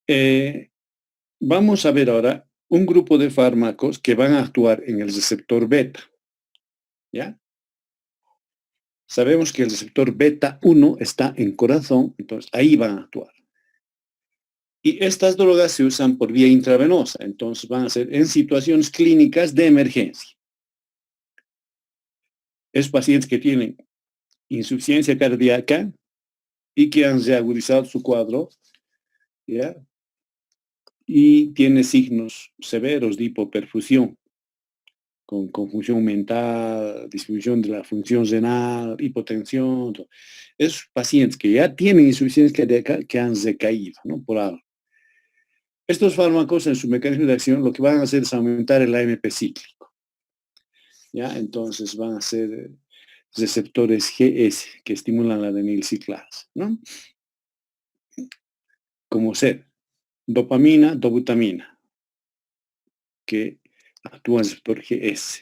Eh, Vamos a ver ahora un grupo de fármacos que van a actuar en el receptor beta, ¿ya? Sabemos que el receptor beta 1 está en corazón, entonces ahí van a actuar. Y estas drogas se usan por vía intravenosa, entonces van a ser en situaciones clínicas de emergencia. Es pacientes que tienen insuficiencia cardíaca y que han reagudizado su cuadro, ¿ya? Y tiene signos severos de hipoperfusión, con confusión mental, disminución de la función renal, hipotensión. Esos pacientes que ya tienen insuficiencia cardíaca que han recaído, ¿no? Por algo. Estos fármacos en su mecanismo de acción lo que van a hacer es aumentar el AMP cíclico, ¿ya? Entonces van a ser receptores GS que estimulan la adenilciclasa, ¿no? Como ser dopamina, dobutamina, que actúa en el receptor GS,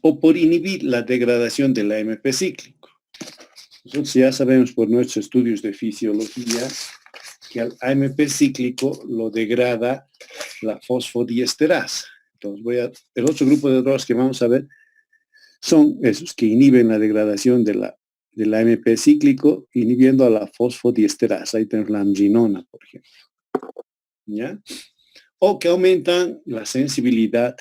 o por inhibir la degradación del AMP cíclico. Nosotros ya sabemos por nuestros estudios de fisiología que al AMP cíclico lo degrada la fosfodiesterasa. Entonces el otro grupo de drogas que vamos a ver son esos que inhiben la degradación del AMP cíclico, inhibiendo a la fosfodiesterasa. Ahí tenemos la andrinona, por ejemplo, ¿ya? O que aumentan la sensibilidad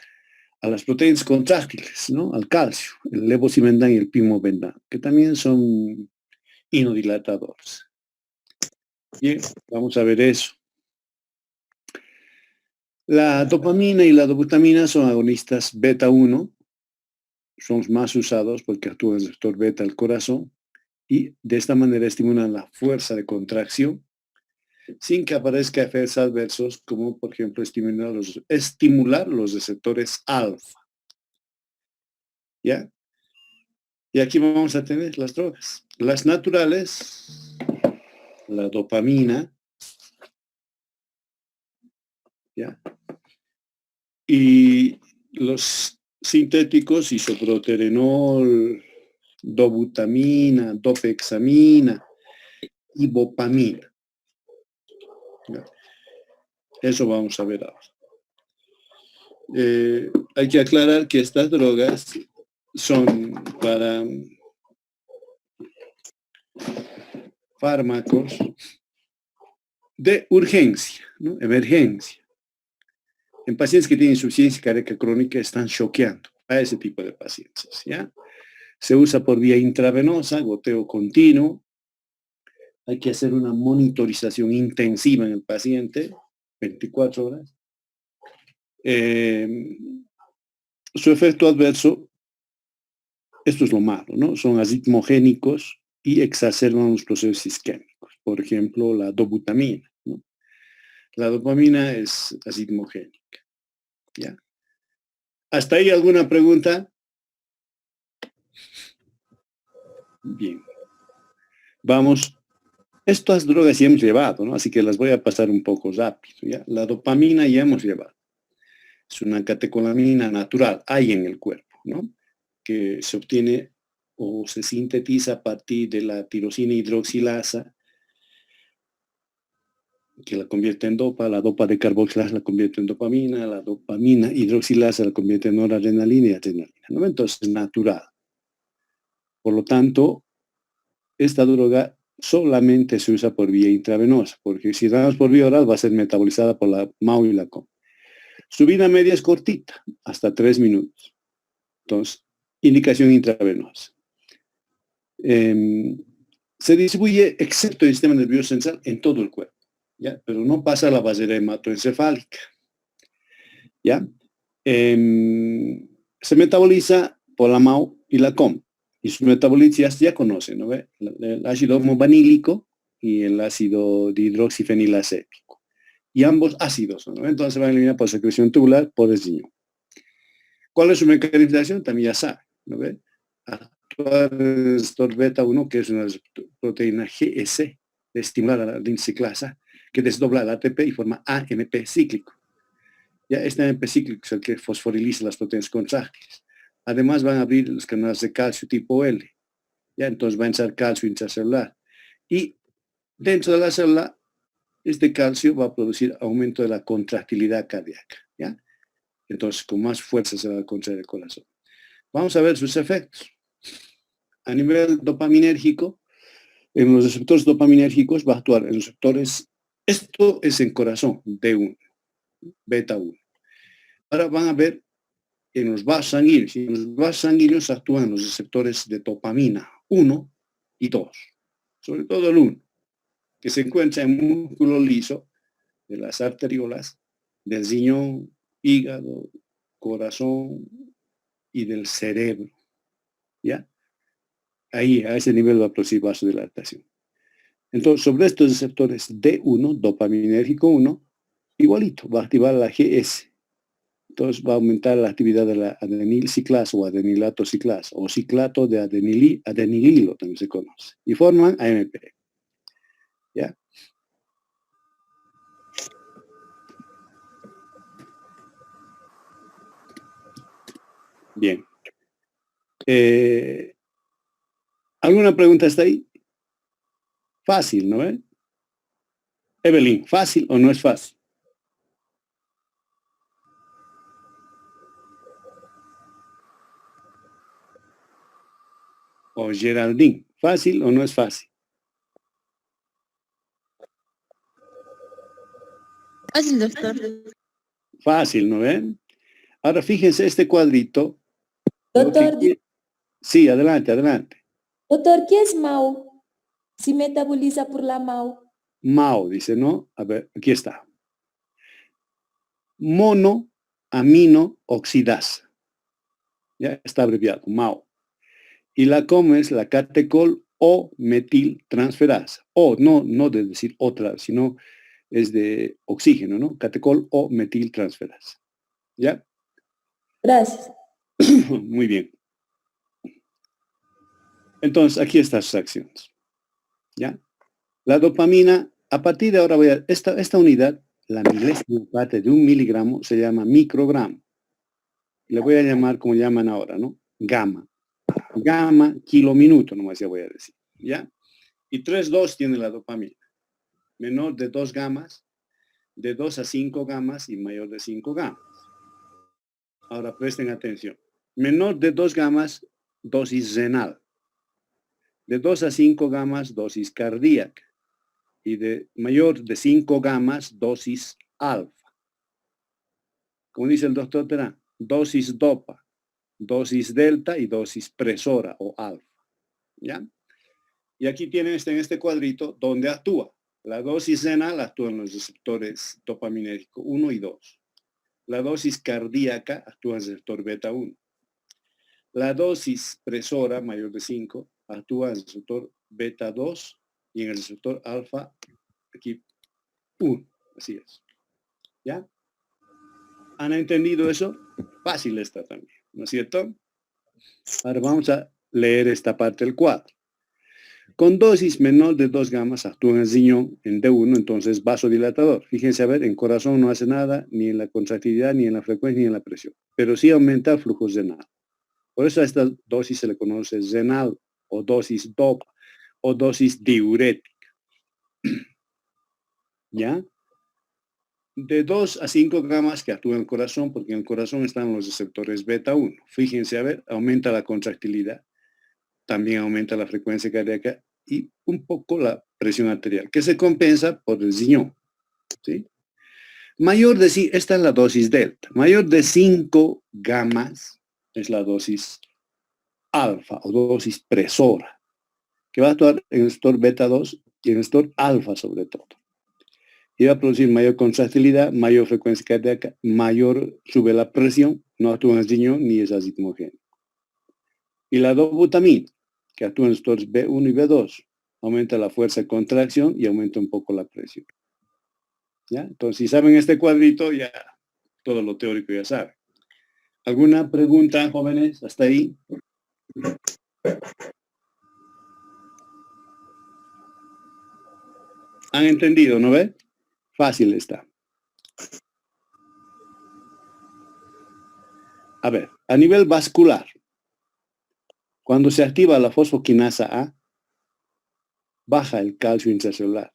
a las proteínas contráctiles, ¿no? Al calcio, el levosimendan y el pimobendan, que también son inodilatadores. Bien, vamos a ver eso. La dopamina y la dobutamina son agonistas beta 1, son más usados porque actúan en el receptor beta del corazón y de esta manera estimulan la fuerza de contracción sin que aparezca efectos adversos como por ejemplo estimular los receptores alfa. ¿Ya? Y aquí vamos a tener las drogas. Las naturales, la dopamina, ¿ya? Y los sintéticos, isoproterenol, dobutamina, dopexamina, ibopamina. ¿Ya? Eso vamos a ver ahora. Hay que aclarar que estas drogas son para fármacos de urgencia, ¿no? Emergencia. En pacientes que tienen insuficiencia cardíaca crónica están choqueando a ese tipo de pacientes, ¿ya? Se usa por vía intravenosa, goteo continuo. Hay que hacer una monitorización intensiva en el paciente, 24 horas. Su efecto adverso, esto es lo malo, ¿no? Son aritmogénicos y exacerban los procesos isquémicos. Por ejemplo, la dobutamina, ¿no? La dopamina es aritmogénica, ¿ya? ¿Hasta ahí alguna pregunta? Bien. Vamos. Estas drogas ya hemos llevado, ¿no? Así que las voy a pasar un poco rápido, ¿ya? La dopamina ya hemos llevado. Es una catecolamina natural, hay en el cuerpo, ¿no? Que se obtiene o se sintetiza a partir de la tirosina hidroxilasa, que la convierte en dopa, la dopa de carboxilasa la convierte en dopamina, la dopamina hidroxilasa la convierte en noradrenalina y adrenalina, ¿no? Entonces es natural. Por lo tanto, esta droga solamente se usa por vía intravenosa, porque si damos por vía oral va a ser metabolizada por la MAO y la COM. Su vida media es cortita, hasta 3 minutos. Entonces, indicación intravenosa. Se distribuye, excepto el sistema nervioso central, en todo el cuerpo, ¿ya? Pero no pasa a la barrera hematoencefálica, ¿ya? Se metaboliza por la MAO y la COM. Y sus metabolistas ya conocen, ¿no ve? El ácido homovanílico y el ácido dihidroxifenilacético. Y ambos ácidos, ¿no? Entonces se van a eliminar por secreción tubular por el riñón. ¿Cuál es su mecanismo de acción? También ya sabe, ¿no ve? Actuar el receptor beta 1, que es una proteína GS, de estimular a la adenilciclasa, que desdobla el ATP y forma AMP cíclico. Ya este AMP cíclico es el que fosforiliza las proteínas contráctiles. Además van a abrir los canales de calcio tipo L. Ya entonces va a entrar calcio intracelular. Y dentro de la célula este calcio va a producir aumento de la contractilidad cardíaca, ¿ya? Entonces, con más fuerza se va a contraer el corazón. Vamos a ver sus efectos. A nivel dopaminérgico, en los receptores dopaminérgicos va a actuar en los receptores, esto es en corazón, D1, beta 1. Ahora van a ver en los vasos sanguíneos. En los vasos sanguíneos actúan los receptores de dopamina 1 y 2, sobre todo el 1, que se encuentra en el músculo liso de las arteriolas, del riñón, hígado, corazón y del cerebro, ¿ya? Ahí, a ese nivel va a producir vasodilatación. Entonces, sobre estos receptores D1, dopaminérgico 1, igualito, va a activar la GS. Entonces, va a aumentar la actividad de la adenil ciclasa o adenilato ciclasa, o ciclato de adenililo, también se conoce. Y forman AMP. ¿Ya? Bien. ¿Alguna pregunta hasta ahí? Fácil, ¿no? Evelyn, ¿fácil o no es fácil? O Geraldine, ¿fácil o no es fácil? Fácil, doctor. Fácil, ¿no ven? Ahora fíjense este cuadrito. Doctor, Sí, adelante, adelante. doctor, ¿qué es MAO? Si metaboliza por la MAO. MAO, dice, ¿no? A ver, aquí está. Monoaminooxidasa. Ya está abreviado, MAO. Y la COM es la catecol o metiltransferasa. O, no de decir otra, sino es de oxígeno, ¿no? Catecol o metiltransferasa. ¿Ya? Gracias. Muy bien. Entonces, aquí están sus acciones. ¿Ya? La dopamina, a partir de ahora voy a... Esta unidad, la milésima parte de 1 miligramo, se llama microgramo. Le voy a llamar como llaman ahora, ¿no? Gamma. Gamma, kilominuto, nomás ya voy a decir. ¿Ya? Y 3,2 tiene la dopamina. Menor de 2 gamas, de 2 a 5 gamas y mayor de 5 gamas. Ahora presten atención. Menor de 2 gamas, dosis renal. De 2 a 5 gamas, dosis cardíaca. Y de mayor de 5 gamas, dosis alfa. Como dice el doctor Terán, dosis dopa, dosis delta y dosis presora o alfa. ¿Ya? Y aquí tienen en este cuadrito donde actúa. La dosis renal actúa en los receptores dopaminérgicos 1 y 2. La dosis cardíaca actúa en el receptor beta 1. La dosis presora mayor de 5 actúa en el receptor beta 2 y en el receptor alfa aquí 1. Así es. ¿Ya? ¿Han entendido eso? Fácil está también, ¿no es cierto? Ahora vamos a leer esta parte del cuadro. Con dosis menor de 2 gamas actúa en el riñón, en D1, entonces vasodilatador. Fíjense, a ver, en corazón no hace nada, ni en la contractilidad, ni en la frecuencia, ni en la presión. Pero sí aumenta el flujo renal. Por eso a esta dosis se le conoce renal, o dosis DOPA, o dosis diurética. ¿Ya? De 2 a 5 gamas que actúa en el corazón, porque en el corazón están los receptores beta 1. Fíjense, a ver, aumenta la contractilidad, también aumenta la frecuencia cardíaca y un poco la presión arterial, que se compensa por el riñón. ¿Sí? Mayor de, esta es la dosis delta. Mayor de 5 gamas es la dosis alfa o dosis presora, que va a actuar en el receptor beta 2 y en el receptor alfa sobre todo. Y va a producir mayor contractilidad, mayor frecuencia cardíaca, mayor sube la presión, no actúa en el riñón ni es aritmogénico. Y la dobutamina, que actúa en los receptores B1 y B2, aumenta la fuerza de contracción y aumenta un poco la presión. ¿Ya? Entonces, si saben este cuadrito, ya todo lo teórico ya saben. ¿Alguna pregunta, jóvenes, hasta ahí? ¿Han entendido, no ve? Fácil está. A ver, a nivel vascular, cuando se activa la fosfoquinasa A, baja el calcio intracelular.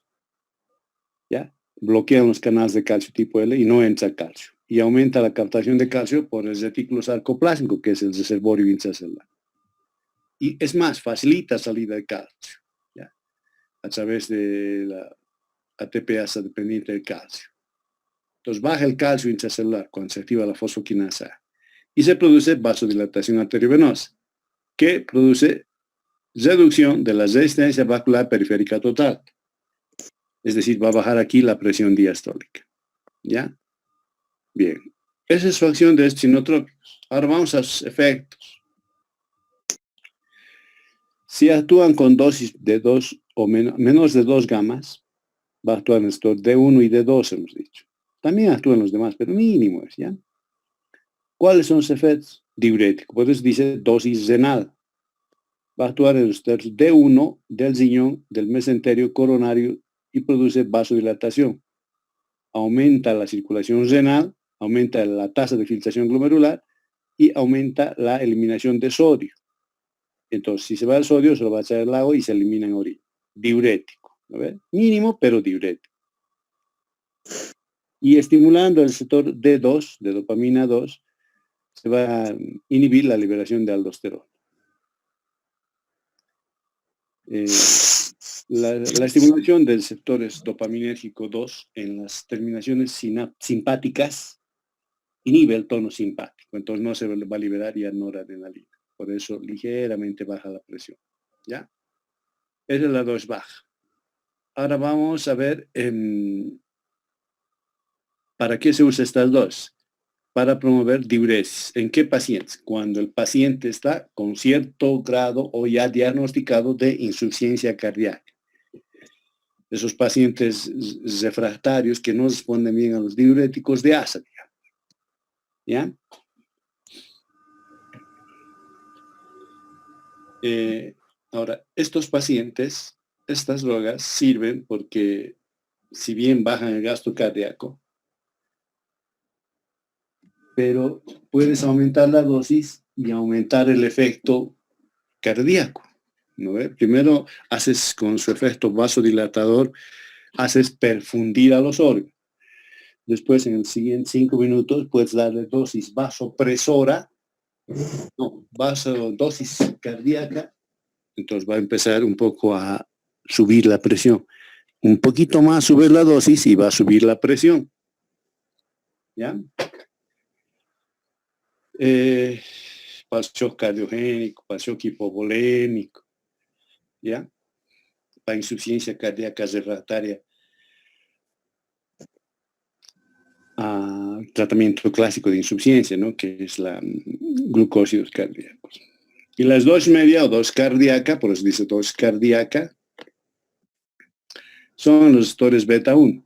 ¿Ya? bloquean los canales de calcio tipo L y no entra calcio. Y aumenta la captación de calcio por el retículo sarcoplásmico, que es el reservorio intracelular. Y es más, facilita salida de calcio, ¿ya? A través de la ATPasa dependiente del calcio. Entonces baja el calcio intracelular cuando se activa la fosfoquinasa A. Y se produce vasodilatación arteriovenosa, que produce reducción de la resistencia vascular periférica total. Es decir, va a bajar aquí la presión diastólica. ¿Ya? Bien. Esa es su acción de estos inotrópicos. Ahora vamos a sus efectos. Si actúan con dosis de 2 o menos de 2 gamas, va a actuar en el sector D1 y D2, hemos dicho. También actúan los demás, pero mínimo es, ¿ya? ¿Cuáles son sus efectos? Diurético. Por eso dice dosis renal. Va a actuar en los sectores D1 del riñón, del mesenterio coronario y produce vasodilatación. Aumenta la circulación renal, aumenta la tasa de filtración glomerular y aumenta la eliminación de sodio. Entonces, si se va el sodio, se lo va a echar al agua y se elimina en orina. Diurético, ¿no ves? Mínimo, pero diurético. Y estimulando el sector D2, de dopamina 2, se va a inhibir la liberación de aldosterona. La estimulación del sector dopaminérgico 2 en las terminaciones simpáticas inhibe el tono simpático, entonces no se va a liberar ya noradrenalina. Por eso ligeramente baja la presión. ¿Ya? Esa es la 2 baja. Ahora vamos a ver para qué se usa estas dos. Para promover diuresis. ¿En qué pacientes? Cuando el paciente está con cierto grado o ya diagnosticado de insuficiencia cardíaca. Esos pacientes refractarios que no responden bien a los diuréticos de asa, digamos. ¿Ya? Ahora, estos pacientes, estas drogas sirven porque si bien bajan el gasto cardíaco, pero puedes aumentar la dosis y aumentar el efecto cardíaco, ¿no? Primero haces con su efecto vasodilatador, haces perfundir a los órganos. Después, en el siguiente 5 minutos, puedes darle dosis vasopresora, dosis cardíaca. Entonces va a empezar un poco a subir la presión. Un poquito más sube la dosis y va a subir la presión. ¿Ya? Para shock cardiogénico, para shock hipovolémico. ¿Ya? Para insuficiencia cardíaca refractaria. Tratamiento clásico de insuficiencia, ¿no? Que es la glucósidos cardíacos. Y las 2,5 o 2 cardíaca, por eso dice 2 cardíaca, son los receptores beta 1,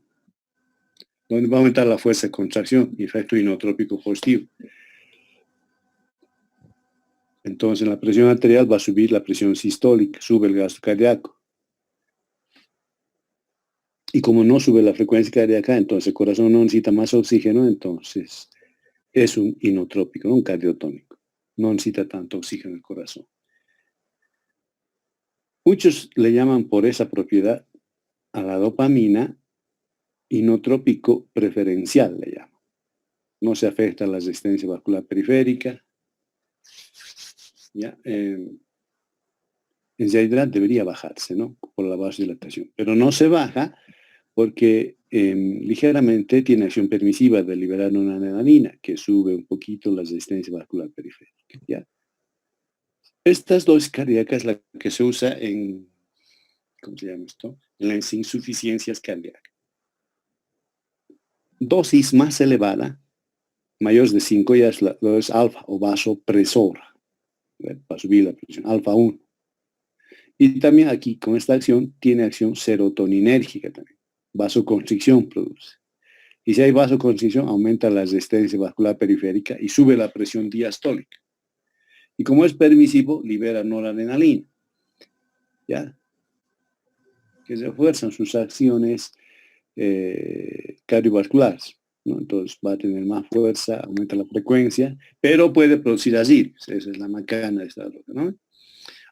donde va a aumentar la fuerza de contracción y efecto inotrópico positivo. Entonces, la presión arterial va a subir la presión sistólica, sube el gasto cardíaco. Y como no sube la frecuencia cardíaca, entonces el corazón no necesita más oxígeno, entonces es un inotrópico, ¿no? Un cardiotónico. No necesita tanto oxígeno el corazón. Muchos le llaman por esa propiedad a la dopamina inotrópico preferencial, le llaman. No se afecta la resistencia vascular periférica. ¿Ya? En realidad debería bajarse, ¿no? Por la vasodilatación. Pero no se baja porque ligeramente tiene acción permisiva de liberar noradrenalina, que sube un poquito la resistencia vascular periférica. ¿Ya? Estas dosis cardíacas es la que se usa en, ¿cómo se llama esto? En las insuficiencias cardíacas. Dosis más elevada, mayores de 5, ya es la dosis alfa o vasopresora, para subir la presión, alfa 1. Y también aquí, con esta acción, tiene acción serotoninérgica también. Vasoconstricción produce. Y si hay vasoconstricción, aumenta la resistencia vascular periférica y sube la presión diastólica. Y como es permisivo, libera noradrenalina. ¿Ya? Que refuerzan sus acciones cardiovasculares, ¿no? Entonces va a tener más fuerza, aumenta la frecuencia, pero puede producir arritmias. Esa es la macana de esta droga, ¿no?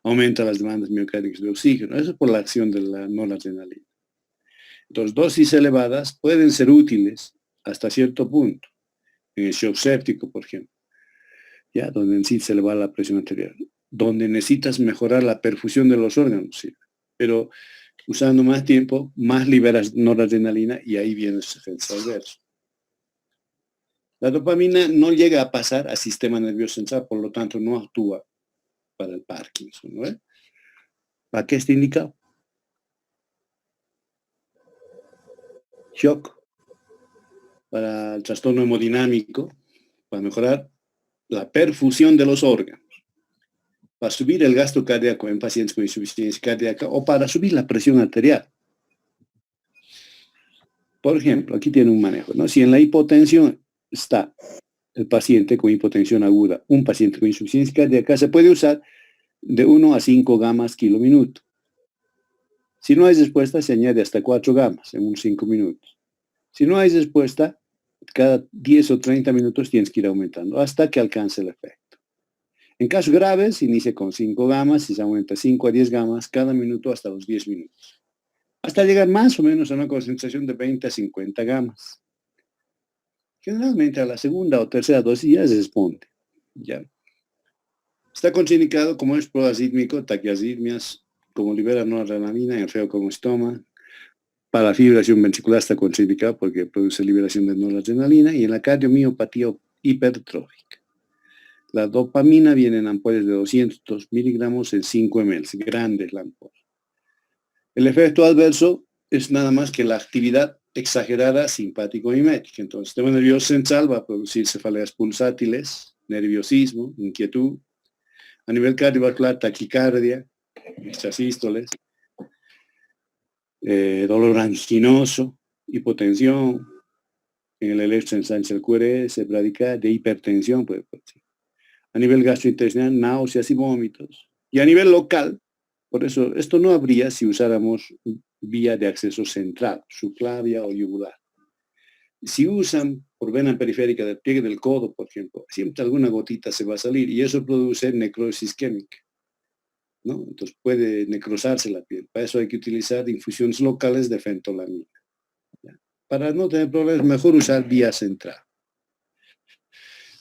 Aumenta las demandas miocárdicas de oxígeno. Eso es por la acción de la noradrenalina. Entonces, dosis elevadas pueden ser útiles hasta cierto punto, en el shock séptico, por ejemplo, ya, donde necesitas elevar la presión arterial, donde necesitas mejorar la perfusión de los órganos, sí. Pero usando más tiempo, más liberas noradrenalina y ahí viene ese efecto adverso. La dopamina no llega a pasar al sistema nervioso central, por lo tanto no actúa para el Parkinson, ¿no? ¿Para qué está indicado? Shock, para el trastorno hemodinámico, para mejorar la perfusión de los órganos, para subir el gasto cardíaco en pacientes con insuficiencia cardíaca o para subir la presión arterial. Por ejemplo, aquí tiene un manejo, ¿no? Si en la hipotensión está el paciente con hipotensión aguda, un paciente con insuficiencia cardíaca, se puede usar de 1 a 5 gamas kilo-minuto. Si no hay respuesta, se añade hasta 4 gamas en unos 5 minutos. Si no hay respuesta, cada 10 o 30 minutos tienes que ir aumentando hasta que alcance el efecto. En casos graves, se inicia con 5 gamas y se aumenta 5 a 10 gamas cada minuto hasta los 10 minutos. Hasta llegar más o menos a una concentración de 20 a 50 gamas. Generalmente a la segunda o tercera dosis ya se responde. ¿Ya? Está contraindicado como es proarrítmico, taquiarritmias, como libera noradrenalina en feocromostoma. Para la fibrilación ventricular está contraindicado porque produce liberación de noradrenalina y en la cardiomiopatía hipertrófica. La dopamina viene en ampollas de 200 miligramos en 5 ml, grandes la ampolla. El efecto adverso es nada más que la actividad exagerada simpático-mimética. Entonces, el sistema nervioso central va a producir cefaleas pulsátiles, nerviosismo, inquietud. A nivel cardiovascular, taquicardia, extrasístoles, dolor anginoso, hipotensión, en el electroensanche del QRS, bradicardia, hipertensión puede producir. A nivel gastrointestinal, náuseas y vómitos. Y a nivel local, por eso, esto no habría si usáramos vía de acceso central, subclavia o yugular. Si usan por vena periférica del pliegue del codo, por ejemplo, siempre alguna gotita se va a salir y eso produce necrosis isquémica, ¿no? Entonces puede necrosarse la piel. Para eso hay que utilizar infusiones locales de fentolamina. ¿Ya? Para no tener problemas, mejor usar vía central.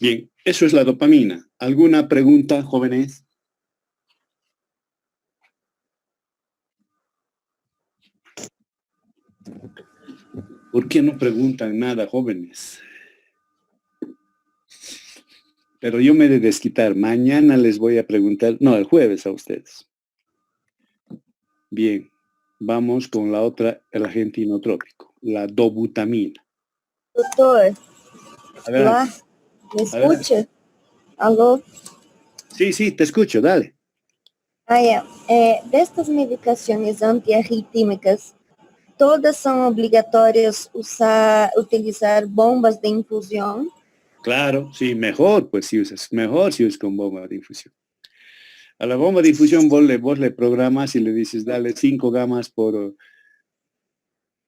Bien, eso es la dopamina. ¿Alguna pregunta, jóvenes? ¿Por qué no preguntan nada, jóvenes? Pero yo me he de desquitar. Mañana les voy a preguntar, no, el jueves a ustedes. Bien, vamos con la otra, el agente inotrópico, la dobutamina. Doutor, Adelante. lá, me escucha? Alô? Sí, te escucho, dale. Destas medicações antiarritmicas, todas são obrigatórias utilizar bombas de infusão? Claro, sí, mejor si usas con bomba de infusión. A la bomba de infusión vos le programas y le dices, dale 5 gamas por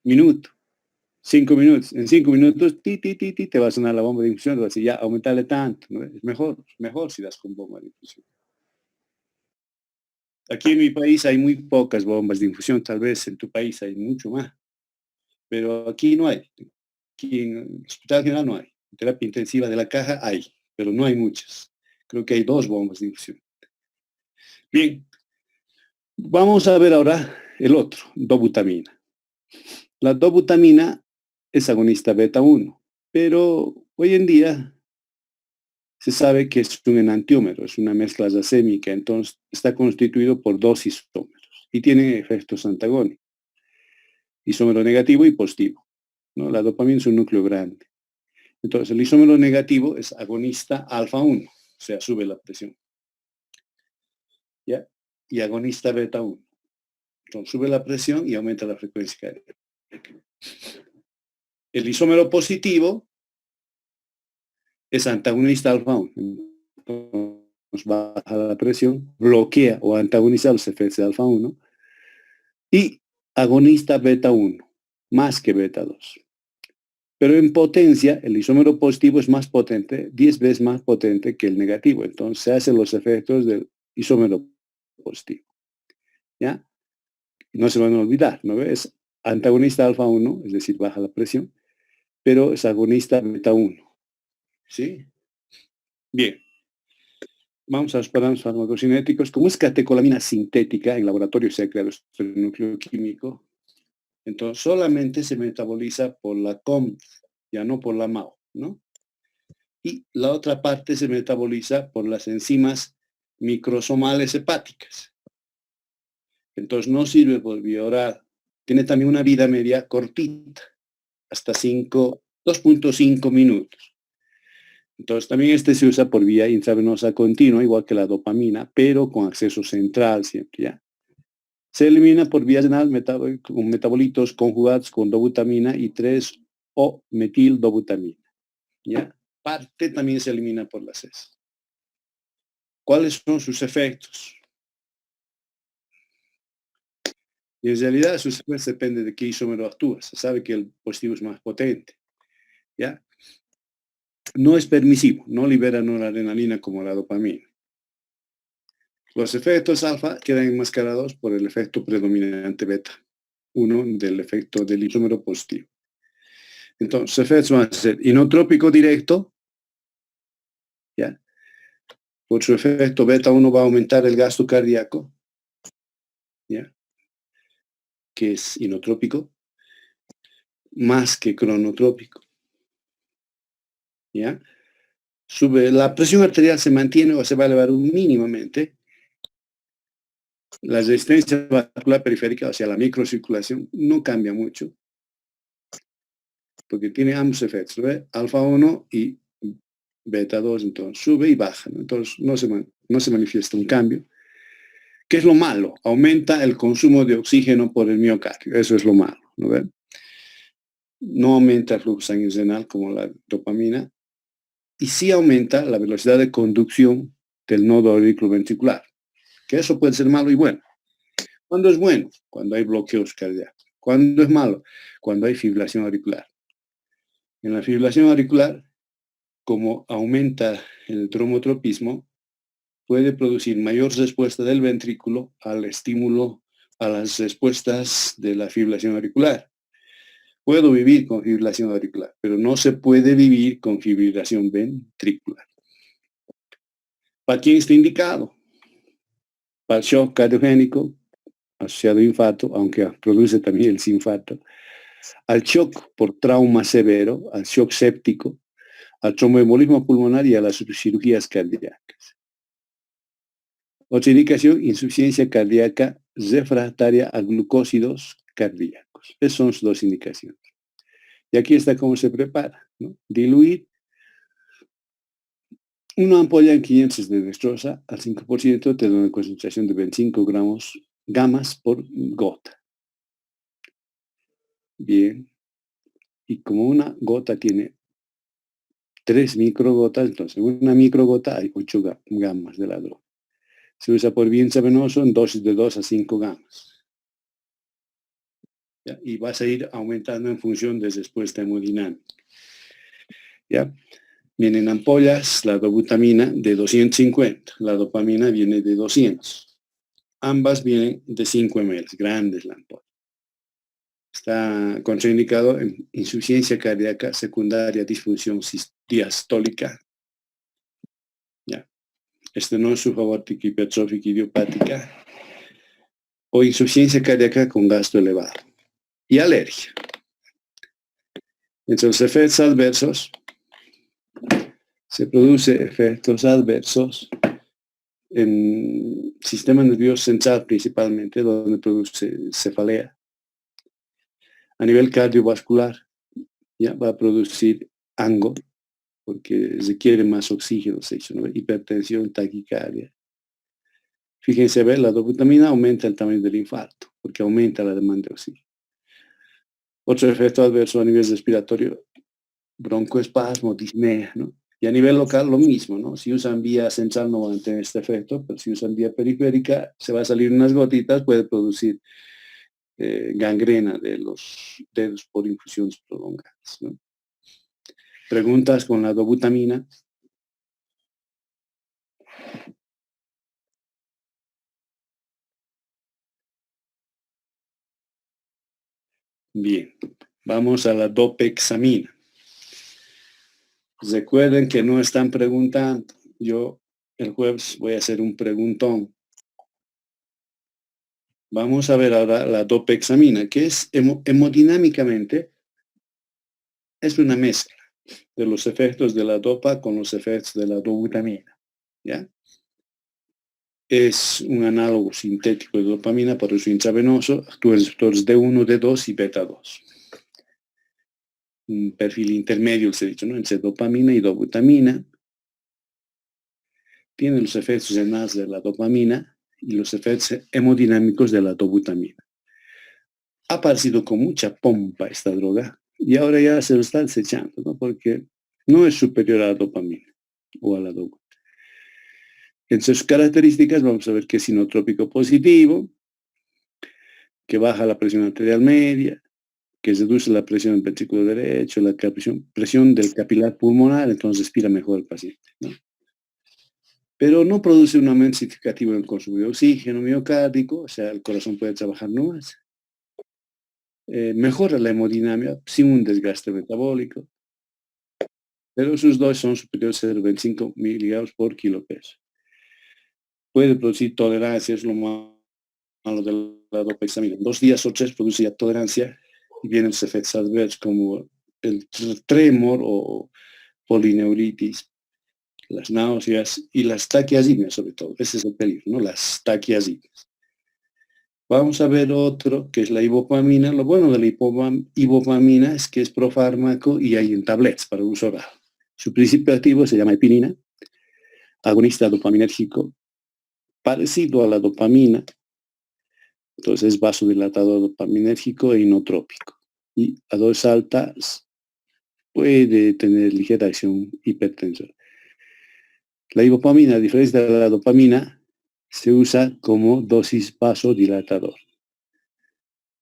minuto. 5 minutos. En 5 minutos, te va a sonar la bomba de infusión, te va a decir, ya, aumentarle tanto. ¿No? Es mejor si das con bomba de infusión. Aquí en mi país hay muy pocas bombas de infusión, tal vez en tu país hay mucho más. Pero aquí no hay. Aquí en el Hospital General no hay. En terapia intensiva de la caja hay, pero no hay muchas. Creo que hay 2 bombas de infusión. Bien, vamos a ver ahora el otro, dobutamina. La dobutamina es agonista beta 1, pero hoy en día se sabe que es un enantiómero, es una mezcla racémica, entonces está constituido por 2 isómeros y tiene efectos antagónicos, isómero negativo y positivo, ¿no? La dopamina es un núcleo grande. Entonces el isómero negativo es agonista alfa 1, o sea, sube la presión. ¿Ya? Y agonista beta 1. Entonces sube la presión y aumenta la frecuencia cardíaca. El isómero positivo es antagonista alfa 1. Entonces baja la presión, bloquea o antagoniza los efectos de alfa 1 y agonista beta 1, más que beta 2. Pero en potencia, el isómero positivo es más potente, 10 veces más potente que el negativo. Entonces se hacen los efectos del isómero positivo. ¿Ya? No se van a olvidar, ¿no ves? antagonista alfa 1, es decir, baja la presión, pero es agonista beta 1. ¿Sí? Bien. Vamos a los parámetros farmacocinéticos. Como es catecolamina sintética, en laboratorio se ha creado este núcleo químico, entonces solamente se metaboliza por la COMT, ya no por la MAO, ¿no? Y la otra parte se metaboliza por las enzimas microsomales hepáticas. Entonces no sirve por vía oral. Tiene también una vida media cortita, hasta 2.5 minutos. Entonces también este se usa por vía intravenosa continua, igual que la dopamina, pero con acceso central siempre, ¿ya? Se elimina por vías renal con metabolitos conjugados con dobutamina y 3-O-metildobutamina, ¿ya? Parte también se elimina por las heces. ¿Cuáles son sus efectos? Y en realidad sus efectos dependen de qué isómero actúa. Se sabe que el positivo es más potente, ¿ya? No es permisivo, no libera noradrenalina como la dopamina. Los efectos alfa quedan enmascarados por el efecto predominante beta, uno del efecto del isómero positivo. Entonces, efectos van a ser inotrópico directo, ¿ya? Por su efecto beta 1 va a aumentar el gasto cardíaco, ¿ya? Que es inotrópico, más que cronotrópico, ¿ya? La presión arterial se mantiene o se va a elevar mínimamente. La resistencia vascular periférica, o sea, la microcirculación, no cambia mucho, porque tiene ambos efectos, ¿ve? Alfa 1 y beta 2, entonces sube y baja, ¿no? Entonces no se manifiesta un cambio. ¿Qué es lo malo? Aumenta el consumo de oxígeno por el miocardio, eso es lo malo, ¿no ven? No aumenta el flujo sanguíneo como la dopamina, y sí aumenta la velocidad de conducción del nodo auriculoventricular, que eso puede ser malo y bueno. ¿Cuándo es bueno? Cuando hay bloqueos cardíacos. ¿Cuándo es malo? Cuando hay fibrilación auricular. En la fibrilación auricular, como aumenta el tromotropismo, puede producir mayor respuesta del ventrículo al estímulo, a las respuestas de la fibrilación auricular. Puedo vivir con fibrilación auricular, pero no se puede vivir con fibrilación ventricular. ¿Para quién está indicado? Para el shock cardiogénico asociado a infarto, aunque produce también el infarto, al shock por trauma severo, al shock séptico, al tromboembolismo pulmonar y a las cirugías cardíacas. Otra indicación, insuficiencia cardíaca refractaria a glucósidos cardíacos. Esas son sus dos indicaciones. Y aquí está cómo se prepara, ¿no? Diluir una ampolla en 500 de dextrosa al 5% te da una concentración de 25 gamas por gota. Bien. Y como una gota tiene 3 microgotas, entonces una microgota hay 8 gamas de la droga. Se usa por vía intravenosa en dosis de 2 a 5 gamas. ¿Ya? Y vas a ir aumentando en función de respuesta hemodinámica. ¿Ya? Vienen ampollas, la dobutamina de 250, la dopamina viene de 200. Ambas vienen de 5 ml, grandes la ampolla. Está contraindicado en insuficiencia cardíaca secundaria, disfunción diastólica. ¿Ya? Estenosis aórtica hipertrófica idiopática o insuficiencia cardíaca con gasto elevado. Y alergia. Entre los efectos adversos, se produce efectos adversos en sistema nervioso central principalmente, donde produce cefalea. A nivel cardiovascular, ya va a producir ANGO, porque requiere más oxígeno, ¿no? Hipertensión, taquicardia. Fíjense, ver, la dobutamina aumenta el tamaño del infarto, porque aumenta la demanda de oxígeno. Otro efecto adverso a nivel respiratorio, broncoespasmo, disnea, ¿no? Y a nivel local lo mismo, ¿no? Si usan vía central no van a tener este efecto, pero si usan vía periférica se va a salir unas gotitas, puede producir gangrena de los dedos por infusiones prolongadas, ¿no? Preguntas con la dobutamina. Bien, vamos a la dopexamina. Recuerden que no están preguntando. Yo el jueves voy a hacer un preguntón. Vamos a ver ahora la dopexamina, que es hemodinámicamente, es una mezcla de los efectos de la dopa con los efectos de la dobutamina. ¿Ya? Es un análogo sintético de dopamina, por eso intravenoso, actúa en receptores D1, D2 y beta 2. Un perfil intermedio, les he dicho, ¿no? Entre dopamina y dobutamina. Tiene los efectos renales de la dopamina y los efectos hemodinámicos de la dobutamina. Ha aparecido con mucha pompa esta droga y ahora ya se lo está desechando, ¿no? Porque no es superior a la dopamina o a la dobutamina. En sus características vamos a ver que es inotrópico positivo, que baja la presión arterial media, que reduce la presión del ventrículo derecho, la presión del capilar pulmonar, entonces respira mejor el paciente, ¿no? Pero no produce un aumento significativo en el consumo de oxígeno miocárdico, o sea, el corazón puede trabajar más. Mejora la hemodinamia sin un desgaste metabólico, pero sus dosis son superiores a 25 miligramos por kilo peso. Puede producir tolerancia, es lo malo de la dopexamina. En 2 días o 3 produce ya tolerancia y vienen los efectos adversos como el tremor o polineuritis, las náuseas y las taquiarritmias sobre todo. Ese es el peligro, ¿no? Las taquiarritmias. Vamos a ver otro, que es la ibupamina. Lo bueno de la ibupamina es que es profármaco y hay en tablets para uso oral. Su principio activo se llama epinina, agonista dopaminérgico, parecido a la dopamina. Entonces es vasodilatador dopaminérgico e inotrópico. Y a dosis altas puede tener ligera acción hipertensora. La ibupamina, a diferencia de la dopamina, se usa como dosis vasodilatador.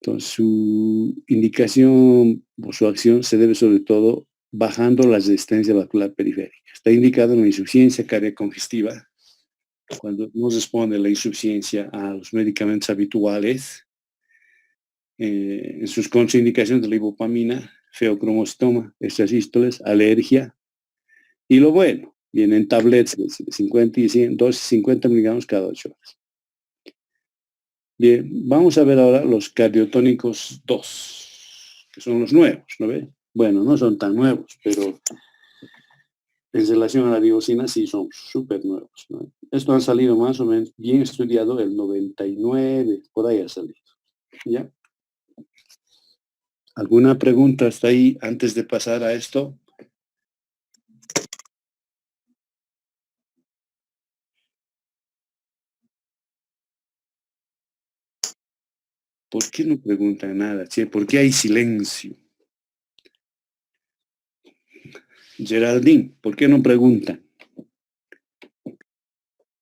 Entonces su indicación o su acción se debe sobre todo bajando la resistencia vascular periférica. Está indicado en la insuficiencia cardíaca congestiva, cuando no responde la insuficiencia a los medicamentos habituales. En sus contraindicaciones de la ibupamina, feocromocitoma, extrasístoles, alergia. Y lo bueno, vienen tablets de 50 y 100, dosis 50 miligramos cada 8 horas. Bien, vamos a ver ahora los cardiotónicos 2, que son los nuevos, ¿no ve? Bueno, no son tan nuevos, pero en relación a la diosina sí son súper nuevos, ¿no? Esto ha salido más o menos bien estudiado, el 99, por ahí ha salido, ¿ya? ¿Alguna pregunta hasta ahí antes de pasar a esto? ¿Por qué no preguntan nada, che? ¿Por qué hay silencio? Geraldine, ¿por qué no preguntan?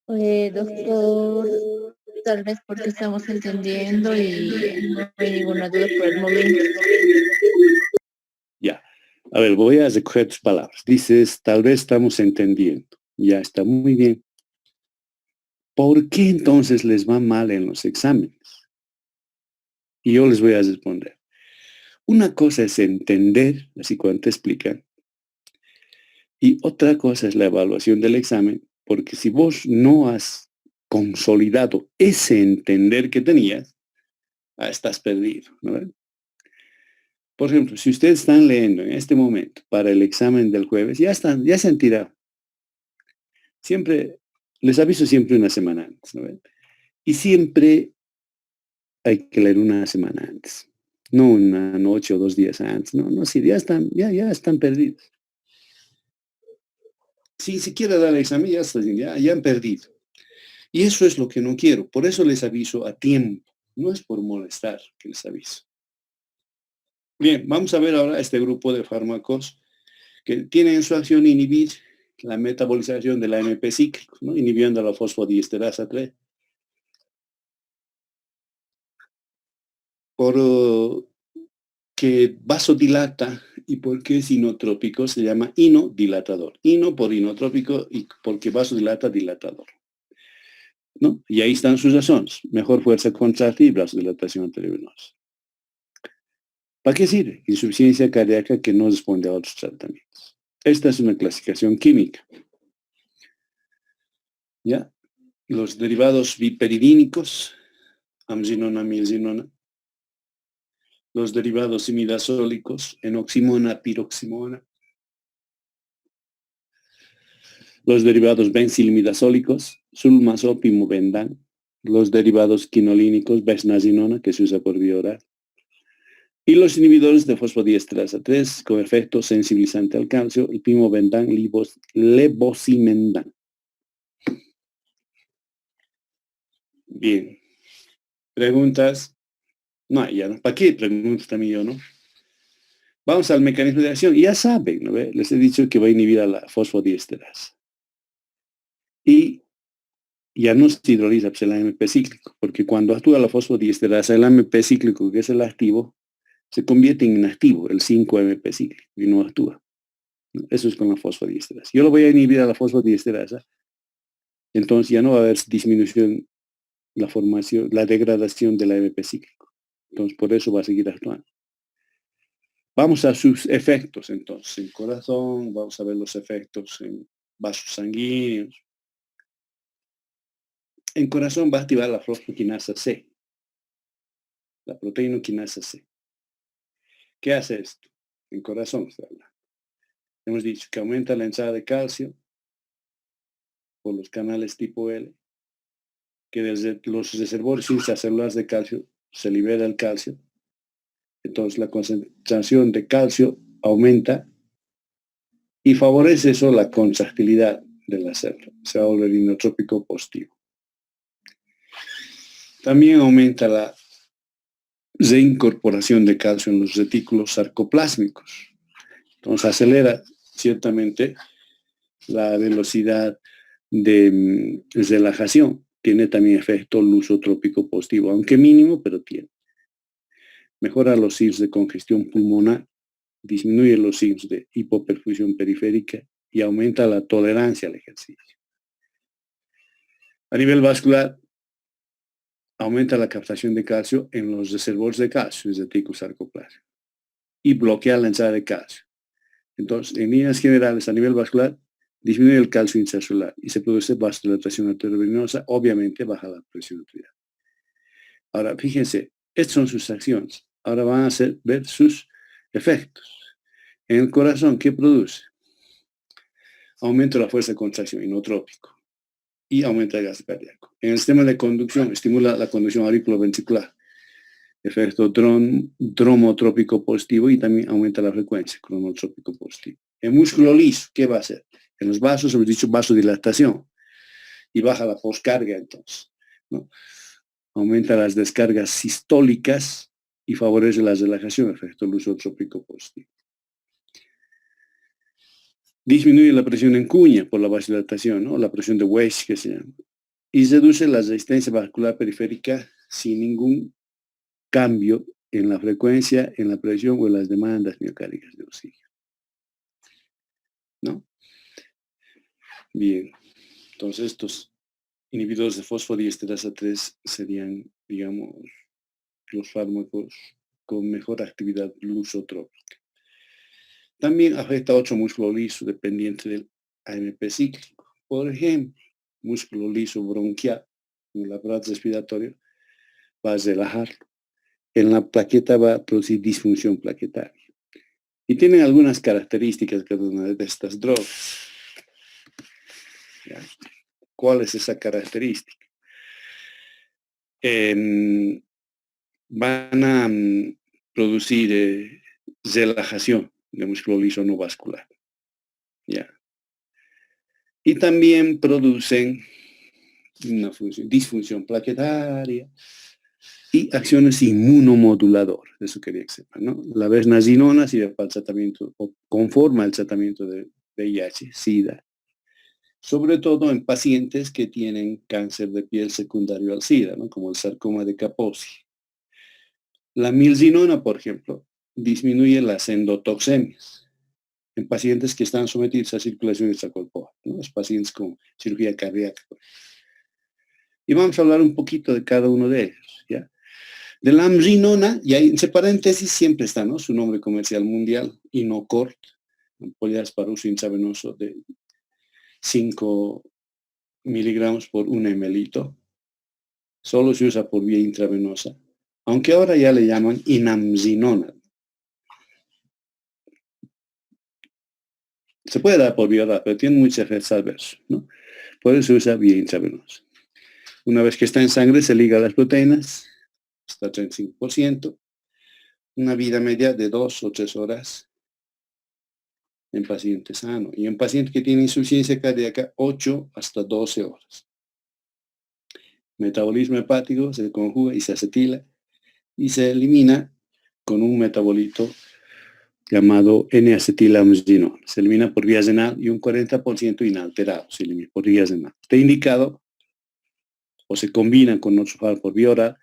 Doctor, tal vez porque estamos entendiendo y no hay ninguna duda por el momento. Ya. A ver, voy a recoger tus palabras. Dices, tal vez estamos entendiendo. Ya está muy bien. ¿Por qué entonces les va mal en los exámenes? Y yo les voy a responder. Una cosa es entender, así cuando te explican, y otra cosa es la evaluación del examen, porque si vos no has consolidado ese entender que tenías, estás perdido, ¿no? Por ejemplo, si ustedes están leyendo en este momento para el examen del jueves, ya se han tirado. Siempre, les aviso siempre una semana antes, ¿no? Y siempre hay que leer una semana antes, no una noche o 2 días antes, no, sí, ya están perdidos. Si siquiera dar el examen, ya han perdido. Y eso es lo que no quiero, por eso les aviso a tiempo, no es por molestar que les aviso. Bien, vamos a ver ahora este grupo de fármacos que tienen en su acción inhibir la metabolización de la AMP cíclico, ¿no? Inhibiendo la fosfodiesterasa 3. Que vasodilata y porque es inotrópico se llama inodilatador. Ino por inotrópico y porque vasodilata, dilatador, ¿no? Y ahí están sus razones. Mejor fuerza contractiva y vasodilatación arteriovenosa. ¿Para qué sirve? Insuficiencia cardíaca que no responde a otros tratamientos. Esta es una clasificación química. ¿Ya? Los derivados biperidínicos, amzinona, milzinona. Los derivados imidazólicos, enoximona, piroximona. Los derivados benzilimidazólicos, sulmazo, pimobendan. Los derivados quinolínicos, besnazinona, que se usa por vía oral. Y los inhibidores de fosfodiesterasa 3 con efecto sensibilizante al calcio, el pimobendan, levosimendan. Bien. ¿Preguntas? No, ya no. ¿Para qué preguntas también yo, no? Vamos al mecanismo de acción. Ya saben, ¿no? Les he dicho que va a inhibir a la fosfodiesterasa. Y ya no se hidroliza pues, el AMP cíclico, porque cuando actúa la fosfodiesterasa, el AMP cíclico, que es el activo, se convierte en inactivo, el 5-AMP cíclico, y no actúa. Eso es con la fosfodiesterasa. Yo lo voy a inhibir a la fosfodiesterasa, entonces ya no va a haber disminución, la formación, la degradación del AMP cíclico. Entonces por eso va a seguir actuando. Vamos a sus efectos entonces, en corazón, vamos a ver los efectos en vasos sanguíneos. En corazón va a activar la fosfoquinasa C, la proteinoquinasa C. ¿Qué hace esto? En corazón está hablando. Hemos dicho que aumenta la entrada de calcio por los canales tipo L, que desde los reservorios intracelulares de calcio se libera el calcio. Entonces la concentración de calcio aumenta y favorece eso la contractilidad de la célula. Se va a volver inotrópico positivo. También aumenta la reincorporación de calcio en los retículos sarcoplásmicos. Entonces acelera ciertamente la velocidad de relajación. Tiene también efecto lusotrópico positivo, aunque mínimo, pero tiene. Mejora los signos de congestión pulmonar, disminuye los signos de hipoperfusión periférica y aumenta la tolerancia al ejercicio. A nivel vascular, aumenta la captación de calcio en los reservorios de calcio, el retículo sarcoplásico, y bloquea la entrada de calcio. Entonces, en líneas generales, a nivel vascular, disminuye el calcio intracelular y se produce vasodilatación arteriovenosa, obviamente baja la presión arterial. Ahora, fíjense, estas son sus acciones. Ahora van a ver sus efectos. En el corazón, ¿qué produce? Aumenta la fuerza de contracción, inotrópico, y aumenta el gasto cardíaco. En el sistema de conducción, estimula la conducción auriculoventricular, efecto dromotrópico positivo y también aumenta la frecuencia, cronotrópico positivo. El músculo liso, ¿qué va a hacer? En los vasos hemos dicho vasodilatación y baja la poscarga entonces, ¿no? Aumenta las descargas sistólicas y favorece la relajación, efecto lusotrópico positivo. Disminuye la presión en cuña por la vasodilatación, ¿no? La presión de Weiss que se llama. Y reduce la resistencia vascular periférica sin ningún cambio en la frecuencia, en la presión o en las demandas miocárdicas de oxígeno. ¿No? Bien. Entonces estos inhibidores de fosfodiesterasa 3 serían, digamos, los fármacos con mejor actividad lusotrópica. También afecta a otro músculo liso dependiente del AMP cíclico. Por ejemplo, músculo liso bronquial en el aparato respiratorio va a relajarlo. En la plaqueta va a producir disfunción plaquetaria. Y tienen algunas características cada una de estas drogas. ¿Ya? ¿Cuál es esa característica? Van a producir relajación de músculo liso no vascular. ¿Ya? Y también producen una disfunción plaquetaria y acciones inmunomoduladoras. Eso quería que sepan, ¿no? La besnazinona sirve para el tratamiento o conforma el tratamiento de VIH, SIDA, sobre todo en pacientes que tienen cáncer de piel secundario al SIDA, ¿no? Como el sarcoma de Kaposi. La milzinona, por ejemplo, disminuye las endotoxemias en pacientes que están sometidos a circulación extracorpórea, ¿no? Los pacientes con cirugía cardíaca. Y vamos a hablar un poquito de cada uno de ellos, ¿ya? De la amrinona, y ahí entre paréntesis siempre está, ¿no? Su nombre comercial mundial, Inocort, ampollas para uso intravenoso de 5 miligramos por 1 ml. Solo se usa por vía intravenosa, aunque ahora ya le llaman inamrinona. Se puede dar por vía oral, pero tiene muchos efectos adversos, ¿no? Por eso se usa vía intravenosa. Una vez que está en sangre, se liga las proteínas, hasta 35%, una vida media de 2 o 3 horas en paciente sano. Y en paciente que tiene insuficiencia cardíaca, 8 hasta 12 horas. Metabolismo hepático se conjuga y se acetila y se elimina con un metabolito llamado N-acetilamrinona. Se elimina por vía renal y un 40% inalterado se elimina por vía renal. Está indicado o se combina con otros fármacos por vía oral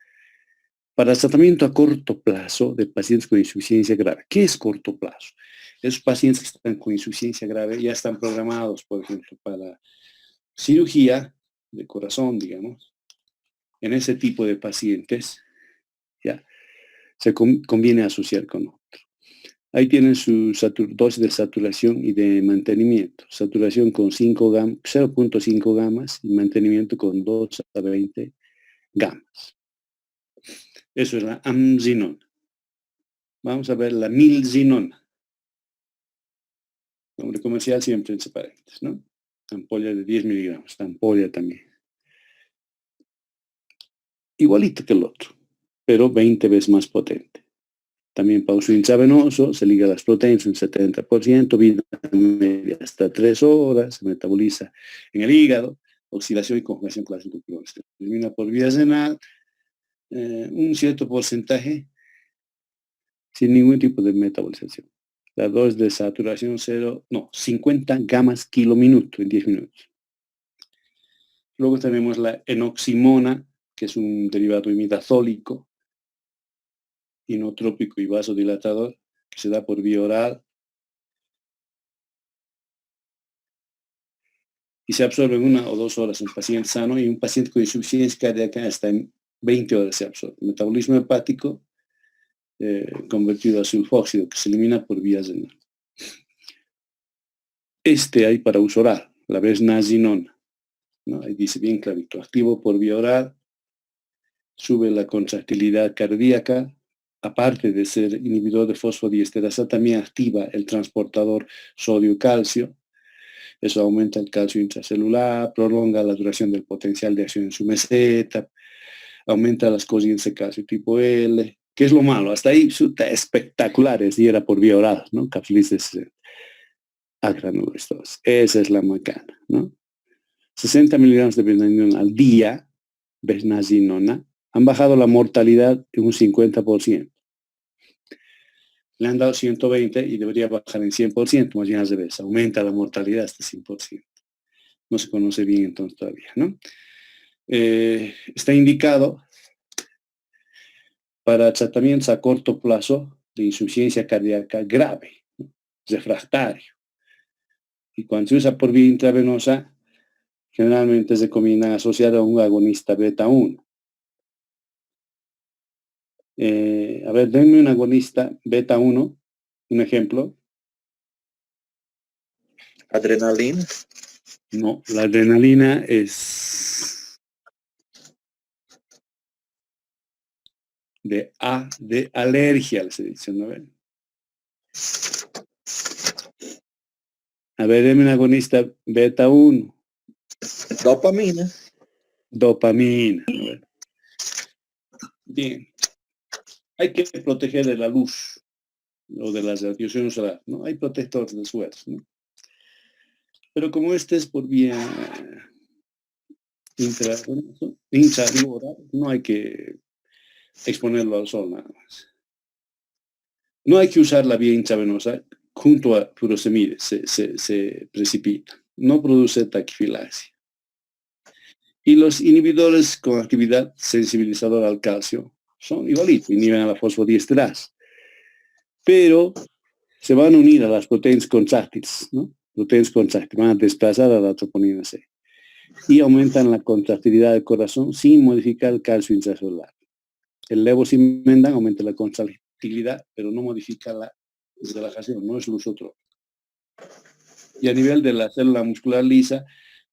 para el tratamiento a corto plazo de pacientes con insuficiencia grave. ¿Qué es corto plazo? Esos pacientes que están con insuficiencia grave ya están programados, por ejemplo, para cirugía de corazón, digamos. En ese tipo de pacientes ya se conviene asociar con otro. Ahí tienen su dosis de saturación y de mantenimiento. Saturación con 0.5 gamas y mantenimiento con 2 a 20 gamas. Eso es la amrinona. Vamos a ver la milrinona. Nombre comercial siempre entre paréntesis, ¿no? Ampolla de 10 miligramos. Esta ampolla también. Igualito que el otro, pero 20 veces más potente. También para uso intravenoso, se liga a las proteínas un 70%, vida media hasta 3 horas, se metaboliza en el hígado, oxidación y conjugación clásica. Se elimina por vía renal, un cierto porcentaje sin ningún tipo de metabolización. La dosis de saturación 50 gamas kilominuto en 10 minutos. Luego tenemos la enoximona, que es un derivado imidazólico, inotrópico y vasodilatador, que se da por vía oral y se absorbe en 1 o 2 horas en un paciente sano, y un paciente con insuficiencia cardíaca hasta en 20 horas se absorbe. Metabolismo hepático convertido a sulfóxido, que se elimina por vía renal. Hay para uso oral, la vesnazinona, ¿no? Ahí dice bien clarito, activo por vía oral, sube la contractilidad cardíaca, aparte de ser inhibidor de fosfodiesterasa, también activa el transportador sodio-calcio. Eso aumenta el calcio intracelular, prolonga la duración del potencial de acción en su meseta, aumenta las corrientes de calcio tipo L. ¿Qué es lo malo? Hasta ahí resulta espectaculares y era por vía oral, ¿no? Capsulitis a granulos. Esa es la macana, ¿no? 60 miligramos de vesnazinona al día, vesnazinona, han bajado la mortalidad en un 50%. Le han dado 120 y debería bajar en 100%, más bien al revés, aumenta la mortalidad hasta 100%. No se conoce bien entonces todavía, ¿no? Está indicado para tratamientos a corto plazo de insuficiencia cardíaca grave, ¿no? Refractario. Y cuando se usa por vía intravenosa, generalmente se combina asociado a un agonista beta 1. A ver, denme un agonista beta 1, un ejemplo. Adrenalina. No, la adrenalina es de alergia, se dice, ¿no ven? A ver, denme un agonista beta 1. Dopamina. Dopamina, ¿no ven? Bien. Hay que proteger de la luz o de las radiaciones solar, ¿no? Hay protectores de suelos, ¿no? Pero como este es por vía intraoral, no hay que exponerlo al sol nada más. No hay que usar la vía intravenosa junto a furosemide, se precipita. No produce taquifilaxia. Y los inhibidores con actividad sensibilizadora al calcio son igualitos, inhiben a la fosfodiesterasa. Pero se van a unir a las proteínas contráctiles, ¿no? Proteínas contráctiles van a desplazar a la troponina C y aumentan la contractilidad del corazón sin modificar el calcio intracelular. El levosimendan aumenta la contractilidad, pero no modifica la relajación, no es lusotrópico. Y a nivel de la célula muscular lisa,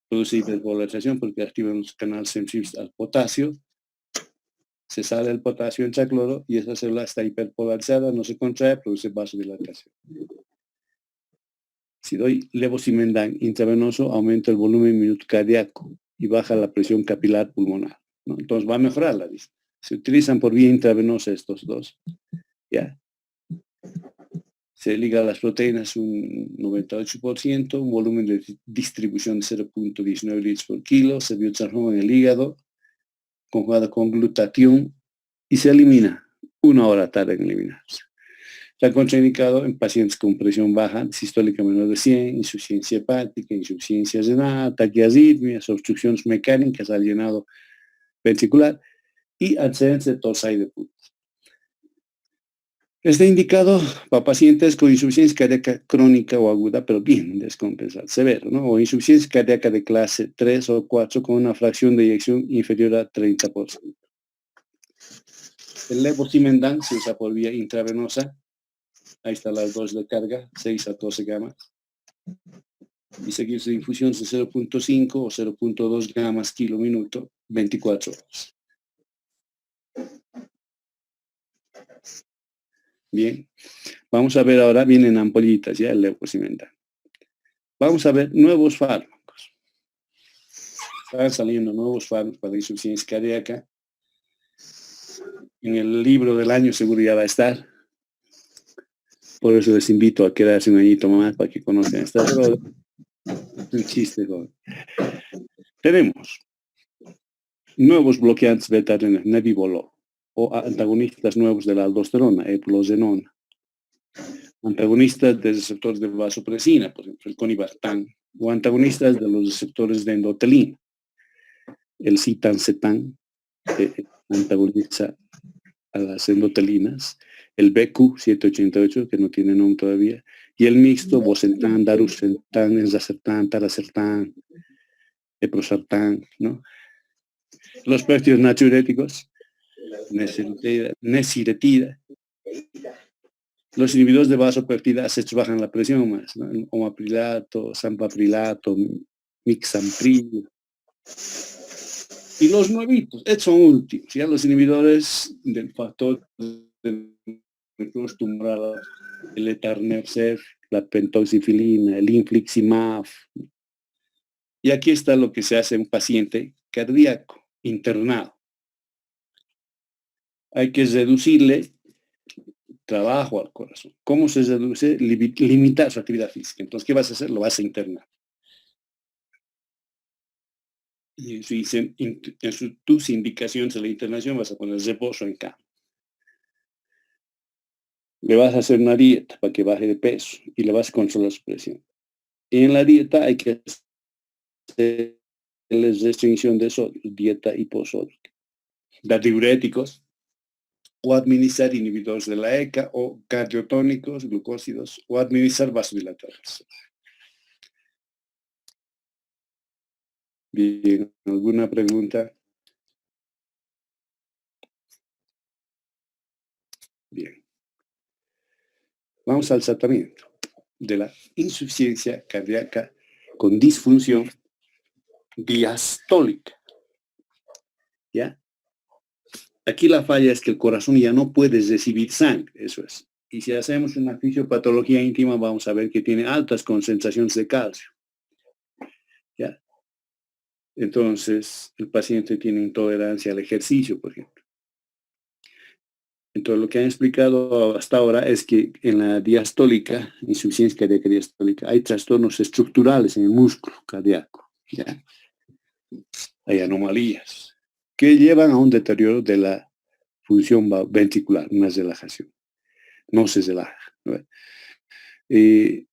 produce hiperpolarización porque activan los canales sensibles al potasio. Se sale el potasio en cloro y esa célula está hiperpolarizada, no se contrae, produce vasodilatación. Si doy levosimendan intravenoso, aumenta el volumen minuto cardíaco y baja la presión capilar pulmonar, ¿no? Entonces va a mejorar la vista. Se utilizan por vía intravenosa estos dos. ¿Ya? Se liga a las proteínas un 98%, un volumen de distribución de 0.19 litros por kilo, se biotransforma en el hígado, conjugada con glutatión, y se elimina 1 hora tarde en eliminarse. Está contraindicado en pacientes con presión baja, sistólica menor de 100, insuficiencia hepática, insuficiencia renal, taquiarritmias, obstrucciones mecánicas al llenado ventricular y antecedentes de tos de punta. Está indicado para pacientes con insuficiencia cardíaca crónica o aguda, pero bien descompensada, severo, ¿no? O insuficiencia cardíaca de clase 3 o 4 con una fracción de eyección inferior a 30%. El levosimendan se usa por vía intravenosa. Ahí está las dosis de carga, 6 a 12 gamas. Y seguirse de infusiones de 0.5 o 0.2 gamas kilo minuto, 24 horas. Bien, vamos a ver ahora, vienen ampollitas ya el levosimendan. Vamos a ver nuevos fármacos. Están saliendo nuevos fármacos para la insuficiencia cardíaca. En el libro del año seguro ya va a estar. Por eso les invito a quedarse un añito más para que conozcan esta droga. Es un chiste, joven. Tenemos nuevos bloqueantes beta-adrenal, nebivolol, o antagonistas nuevos de la aldosterona, eplozonona. Antagonistas de receptores de vasopresina, por ejemplo, el conibartán, o antagonistas de los receptores de endotelina. El citancetan, que antagoniza a las endotelinas, el BQ788, que no tiene nombre todavía, y el mixto bosentan, darusentan, enzacertan, tarasertan, eprosartan, ¿no? Los péptidos natriuréticos, nesiretida. Los inhibidores de vasopeptidasa bajan la presión más, ¿no? El omaprilato, sampaprilato, mixampril. Y los nuevitos, estos son últimos, ya los inhibidores del factor de tumoral, el etarnercept, la pentoxifilina, el infliximab. Y aquí está lo que se hace en un paciente cardíaco internado. Hay que reducirle trabajo al corazón. ¿Cómo se reduce? Limitar su actividad física. Entonces, ¿qué vas a hacer? Lo vas a internar. Y en tus indicaciones de la internación vas a poner reposo en cama. Le vas a hacer una dieta para que baje de peso y le vas a controlar su presión. Y en la dieta hay que hacer restricción de sodio, dieta hiposódica. Dar diuréticos o administrar inhibidores de la ECA o cardiotónicos, glucósidos o administrar vasodilatadores. Bien, ¿alguna pregunta? Bien. Vamos al tratamiento de la insuficiencia cardíaca con disfunción diastólica. ¿Ya? Aquí la falla es que el corazón ya no puede recibir sangre, eso es. Y si hacemos una fisiopatología íntima, vamos a ver que tiene altas concentraciones de calcio. ¿Ya? Entonces, el paciente tiene intolerancia al ejercicio, por ejemplo. Entonces, lo que han explicado hasta ahora es que en la diastólica, insuficiencia cardíaca diastólica, hay trastornos estructurales en el músculo cardíaco. ¿Ya? Hay anomalías que llevan a un deterioro de la función ventricular, una relajación. No se relaja, ¿no? Y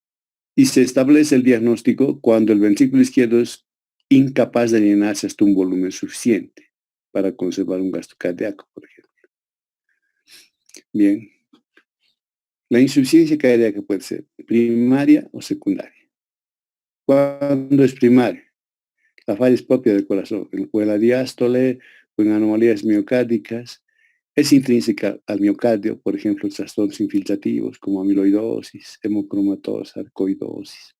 se establece el diagnóstico cuando el ventrículo izquierdo es incapaz de llenarse hasta un volumen suficiente para conservar un gasto cardíaco, por ejemplo. Bien. La insuficiencia cardíaca puede ser primaria o secundaria. ¿Cuándo es primaria? La falla es propia del corazón, o en la diástole, o en anomalías miocárdicas, Es intrínseca al miocardio, por ejemplo, trastornos infiltrativos como amiloidosis, hemocromatosis, sarcoidosis.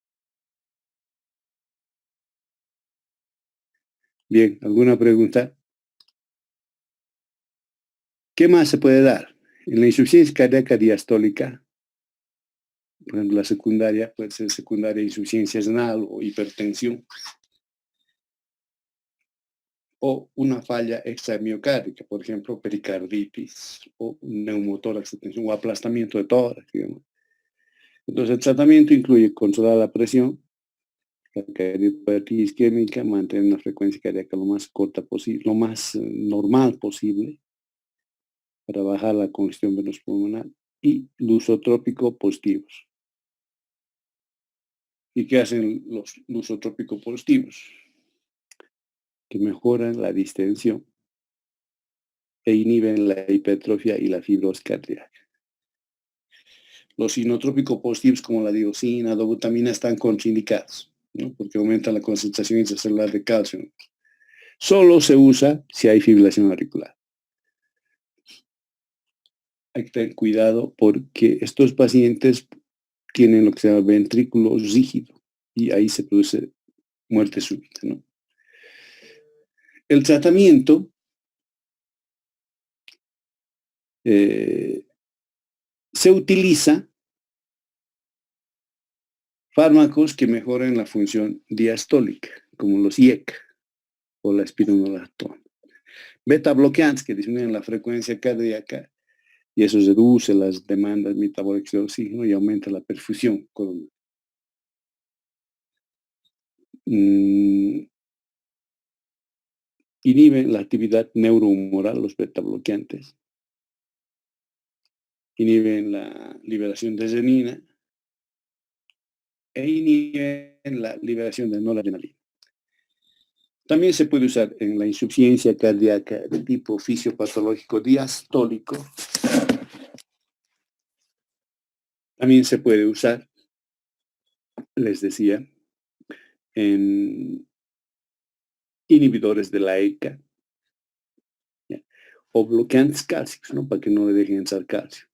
Bien, ¿alguna pregunta? ¿Qué más se puede dar? En la insuficiencia cardíaca diastólica, por ejemplo, la secundaria puede ser secundaria insuficiencia renal o hipertensión, o una falla extramiocárdica, por ejemplo, pericarditis o neumotórax de tensión o aplastamiento de tórax, digamos. Entonces, el tratamiento incluye controlar la presión, la cardiopatía isquémica, mantener una frecuencia cardíaca lo más corta posible, lo más normal posible, para bajar la congestión venosa pulmonar, y lusotrópico positivos. ¿Y qué hacen los lusotrópicos positivos? Que mejoran la distensión e inhiben la hipertrofia y la fibrosis cardíaca. Los inotrópicos positivos como la dioxina, dobutamina están contraindicados, ¿no? Porque aumentan la concentración intracelular de calcio. Solo se usa si hay fibrilación auricular. Hay que tener cuidado porque estos pacientes tienen lo que se llama ventrículo rígido y ahí se produce muerte súbita, ¿no? El tratamiento se utiliza fármacos que mejoran la función diastólica, como los IEC o la espironolactona. Beta bloqueantes que disminuyen la frecuencia cardíaca y eso reduce las demandas metabólicas de oxígeno y aumenta la perfusión coronaria. Inhiben la actividad neurohumoral, los beta bloqueantes. Inhiben la liberación de renina e inhiben la liberación de noradrenalina. También se puede usar en la insuficiencia cardíaca de tipo fisiopatológico diastólico. También se puede usar, les decía, en inhibidores de la ECA, ¿ya? O bloqueantes cálcicos, ¿no? Para que no le dejen entrar calcio.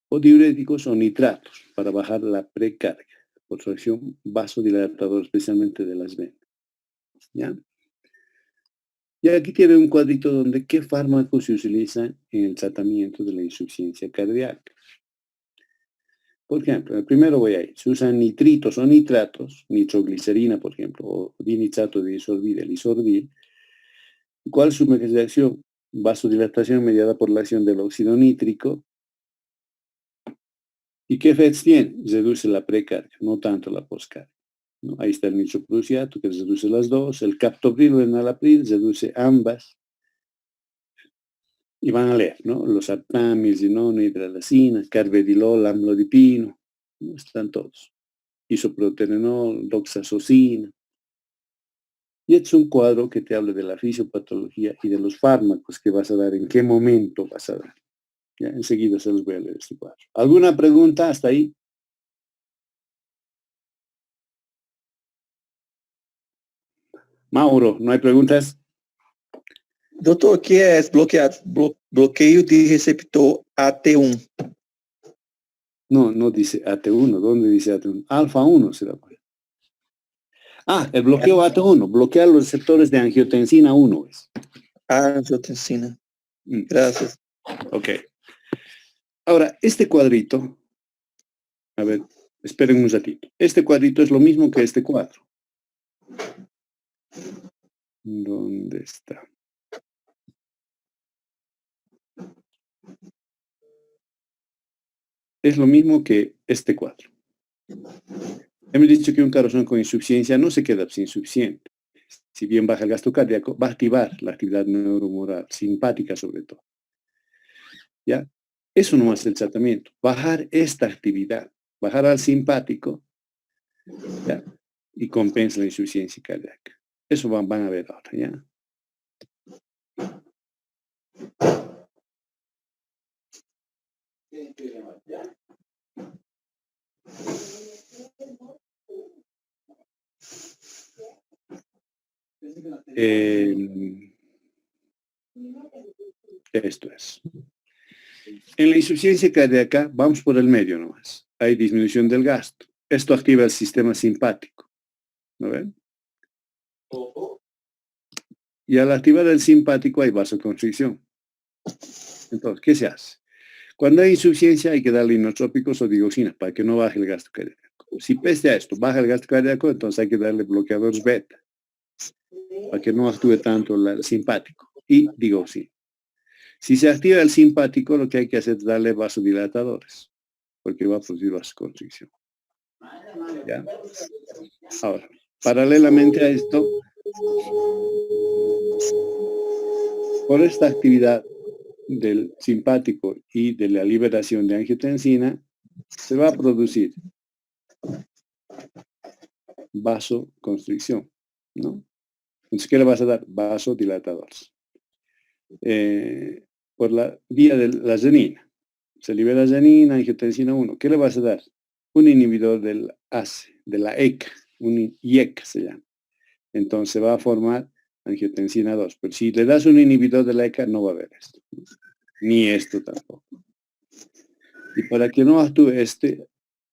O diuréticos o nitratos para bajar la precarga por su acción vasodilatadora, especialmente de las venas, ¿ya? Y aquí tiene un cuadrito donde qué fármacos se utilizan en el tratamiento de la insuficiencia cardíaca. Por ejemplo, el primero voy a ir. Se usan nitritos o nitratos, nitroglicerina, por ejemplo, o dinitrato de disorbida, el isordil. ¿Cuál es su mecanismo de acción? Vasodilatación mediada por la acción del óxido nítrico. ¿Y qué efectos tiene? Reduce la precarga, no tanto la poscarga, ¿no? Ahí está el nitroprusiato, que reduce las dos. El captopril o el enalapril reduce ambas. Y van a leer, ¿no? Los aptamil, zinona, hidralazina, carvedilol, amlodipino, ¿no? Están todos. Isoproterenol, doxazosina. Y este es un cuadro que te habla de la fisiopatología y de los fármacos que vas a dar, en qué momento vas a dar. Ya, enseguida se los voy a leer este cuadro. ¿Alguna pregunta hasta ahí? Mauro, ¿no hay preguntas? Doutor, o que é bloqueio de receptor AT1? No, no dice AT1. ¿Dónde dice AT1? Alfa 1 será. Ah, el bloqueo AT1. Bloquea los receptores de angiotensina 1. Angiotensina. Gracias. Ok. Ahora, este cuadrito, a ver, esperen un ratito. Este cuadrito es lo mismo que este cuadro. ¿Dónde está? Es lo mismo que este cuadro. Hemos dicho que un corazón con insuficiencia no se queda sin insuficiente. Si bien baja el gasto cardíaco, va a activar la actividad neuromoral, simpática sobre todo. ¿Ya? Eso no es el tratamiento. Bajar esta actividad, bajar al simpático, ¿ya? Y compensa la insuficiencia cardíaca. Eso van a ver ahora, ¿ya? Esto es. En la insuficiencia cardíaca vamos por el medio nomás. Hay disminución del gasto. Esto activa el sistema simpático. ¿No ven? Y al activar el simpático hay vasoconstricción. Entonces, ¿qué se hace? Cuando hay insuficiencia hay que darle inotrópicos o digoxinas para que no baje el gasto cardíaco. Si pese a esto baja el gasto cardíaco, entonces hay que darle bloqueadores beta para que no actúe tanto el simpático y digoxina. Si se activa el simpático, lo que hay que hacer es darle vasodilatadores porque va a producir vasoconstricción. ¿Ya? Ahora, paralelamente a esto, por esta actividad del simpático y de la liberación de angiotensina, se va a producir vasoconstricción, ¿no? Entonces, ¿qué le vas a dar? Vasodilatadores. Por la vía de la renina. Se libera renina, angiotensina 1. ¿Qué le vas a dar? Un inhibidor del ACE, de la ECA, un IECA se llama. Entonces va a formar angiotensina 2. Pero si le das un inhibidor de la ECA, no va a haber esto. Ni esto tampoco. Y para que no actúe este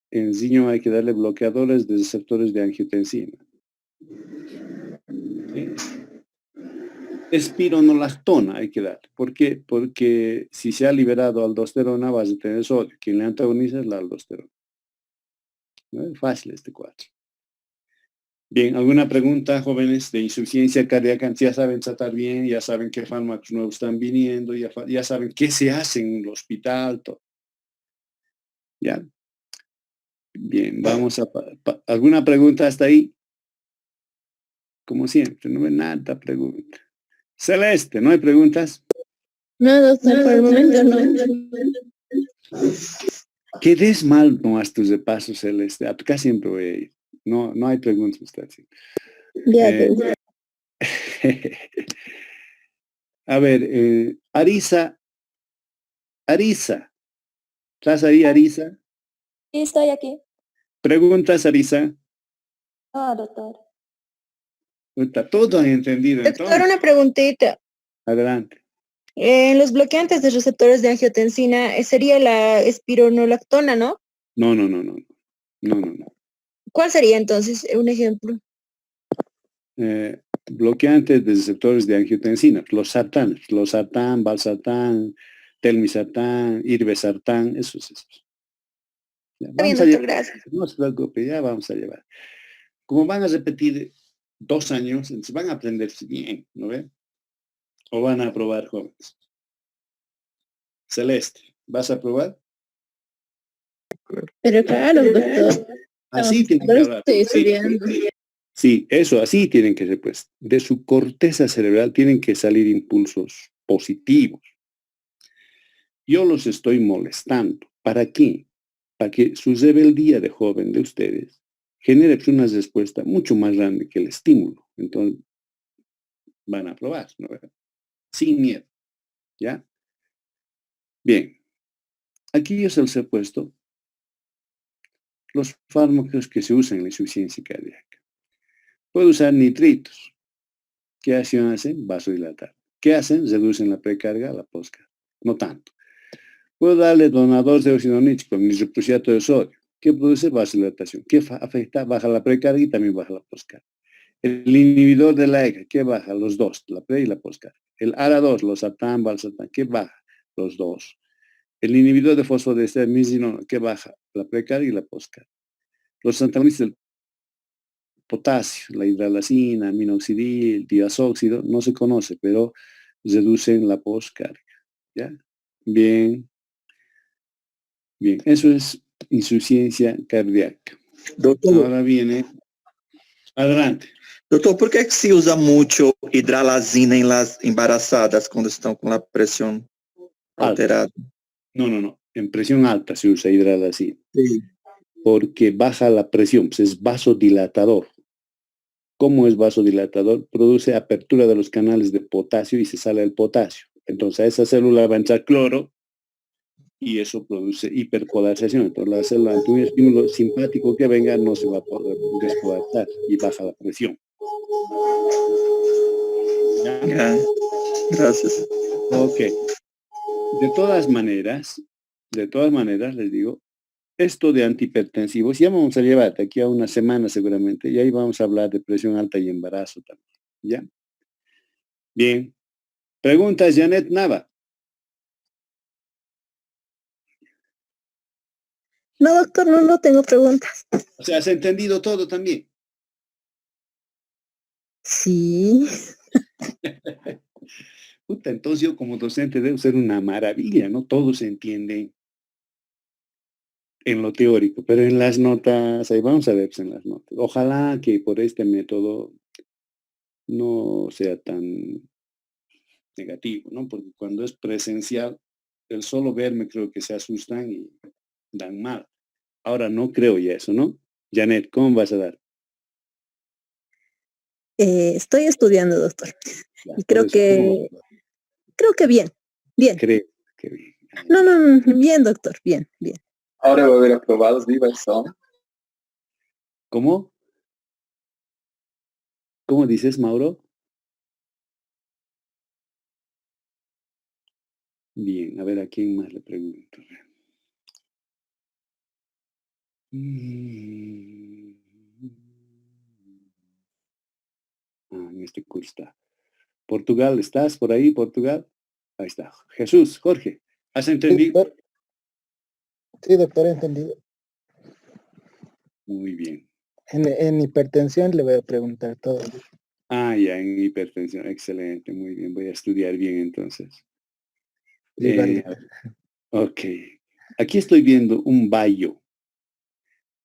enzima hay que darle bloqueadores de receptores de angiotensina. ¿Sí? Espironolactona hay que dar. ¿Por qué? Porque si se ha liberado aldosterona vas a tener sodio. Quien le antagoniza es la aldosterona. ¿No? Es fácil este cuadro. Bien, ¿alguna pregunta, jóvenes, de insuficiencia cardíaca? Ya saben tratar bien, ya saben qué fármacos nuevos están viniendo, ya saben qué se hace en el hospital, todo. ¿Ya? Bien, vamos a... ¿Alguna pregunta hasta ahí? Como siempre, no hay nada pregunta. Celeste, ¿no hay preguntas? No, doctor, por el momento no. Que des mal nomás tus repasos, Celeste. Acá siempre voy a ir. No hay preguntas. Está así. Ya, doctor. A ver, Arisa. ¿Estás ahí, Arisa? Sí, estoy aquí. ¿Preguntas, Arisa? Ah, doctor. Está todo entendido. Doctor, Entonces, una preguntita. adelante. En los bloqueantes de receptores de angiotensina sería la espironolactona, ¿no? No. ¿Cuál sería entonces un ejemplo? Bloqueantes de receptores de angiotensina, los sartán, valsartán, telmisartán, irbesartán, esos. Ya, Está bien, vamos a doctor, llevar, gracias. no se preocupe, ya vamos a llevar. Como van a repetir 2 años, entonces van a aprenderse bien, ¿no ven? O van a aprobar, jóvenes. Celeste, ¿vas a aprobar? Pero claro, doctor. Así tienen que Pero hablar. estoy estudiando. Sí, eso, así tienen que ser, pues. De su corteza cerebral tienen que salir impulsos positivos. Yo los estoy molestando. ¿Para qué? Para que su rebeldía de joven de ustedes genere pues, una respuesta mucho más grande que el estímulo. Entonces, van a aprobar, ¿no? Sin miedo. ¿Ya? Bien. Aquí yo se los he puesto los fármacos que se usan en la insuficiencia cardíaca. Puedo usar nitritos. ¿Qué acción hacen? Vasodilatar. ¿Qué hacen? Reducen la precarga, la poscarga. No tanto. Puedo darle donador de óxido nítrico, nitrocruciato de sodio. ¿Qué produce? Vasodilatación. ¿Qué afecta? Baja la precarga y también baja la poscarga. El inhibidor de la ECA, ¿qué baja? Los dos, la pre y la poscarga. El ARA2, los sartán, valsartán, ¿qué baja? Los dos. El inhibidor de fosfodiesterasa, misinona, ¿qué baja? La precarga y la poscarga. Los antagonistas del potasio, la hidralazina, minoxidil, diazóxido, no se conoce, pero reducen la poscarga. ¿Ya? Bien. Bien, eso es insuficiencia cardíaca. Doutor, Ahora viene, adelante. doutor, por que se usa muito hidralazina em las embarazadas quando estão com a pressão alterada? No. En presión alta se usa hidralazina. Sí. Porque baja la presión, pues es vasodilatador. ¿Cómo es vasodilatador? Produce apertura de los canales de potasio y se sale el potasio. Entonces a esa célula va a entrar cloro y eso produce hiperpolarización. Entonces la célula ante un estímulo simpático que venga no se va a poder despolarizar y baja la presión. ¿Ya? Yeah. Gracias. Ok. De todas maneras, les digo, esto de antihipertensivos ya vamos a llevar de aquí a una semana seguramente, y ahí vamos a hablar de presión alta y embarazo también, ¿ya? Bien. Preguntas, Janet Nava. No, doctor, no tengo preguntas. O sea, ¿has entendido todo también? Sí. Puta, entonces yo como docente debo ser una maravilla, ¿no? Todo se entiende en lo teórico, pero en las notas, ahí vamos a ver pues, en las notas. Ojalá que por este método no sea tan negativo, ¿no? Porque cuando es presencial, el solo verme creo que se asustan y dan mal. Ahora no creo ya eso, ¿no? Janet, ¿cómo vas a dar? Estoy estudiando, doctor. Ya, Y por eso, ¿cómo creo que bien. Bien. creo que bien? No, bien, doctor, bien. Ahora va a haber aprobados, viva el son. ¿Cómo? ¿Cómo dices, Mauro? Bien, a ver a quién más le pregunto. En este curso está. Portugal, ¿estás por ahí, Portugal? Ahí está. Jesús, Jorge, ¿has entendido? Sí, doctor, he entendido. Muy bien. En hipertensión le voy a preguntar todo. Ya, en hipertensión. Excelente, muy bien. Voy a estudiar bien entonces. Igual. Ok. Aquí estoy viendo un Bayo.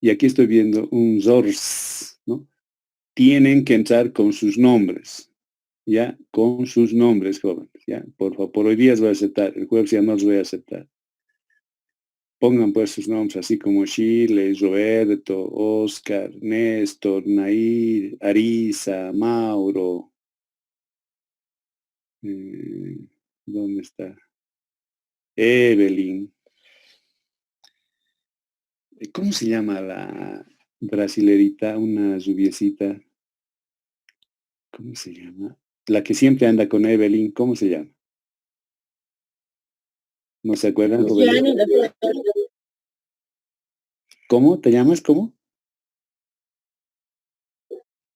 Y aquí estoy viendo un Zors, ¿no? Tienen que entrar con sus nombres. ¿Ya? Con sus nombres, jóvenes. ¿Ya? Por favor, por hoy día los voy a aceptar. El jueves ya no los voy a aceptar. Pongan pues sus nombres así como Chile, Roberto, Oscar, Néstor, Nair, Arisa, Mauro. ¿Dónde está? Evelyn. ¿Cómo se llama la brasilerita? Una rubiecita. ¿Cómo se llama? La que siempre anda con Evelyn. ¿Cómo se llama? ¿No se acuerdan? ¿Cómo? ¿Te llamas? ¿Cómo?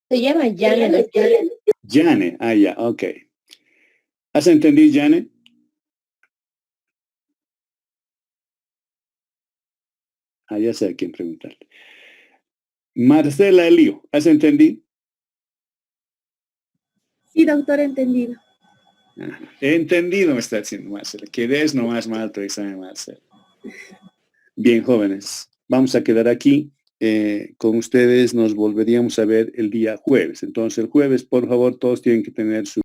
Se llama Janet. Jane. Ya, ok. ¿Has entendido, Jane? Ya sé a quién preguntarle. Marcela Elío, ¿has entendido? Sí, doctor, entendido. He entendido, me está diciendo Marcela. Que des nomás mal tu examen, Marcela. Bien, jóvenes, vamos a quedar aquí. Con ustedes nos volveríamos a ver el día jueves. Entonces, el jueves, por favor, todos tienen que tener su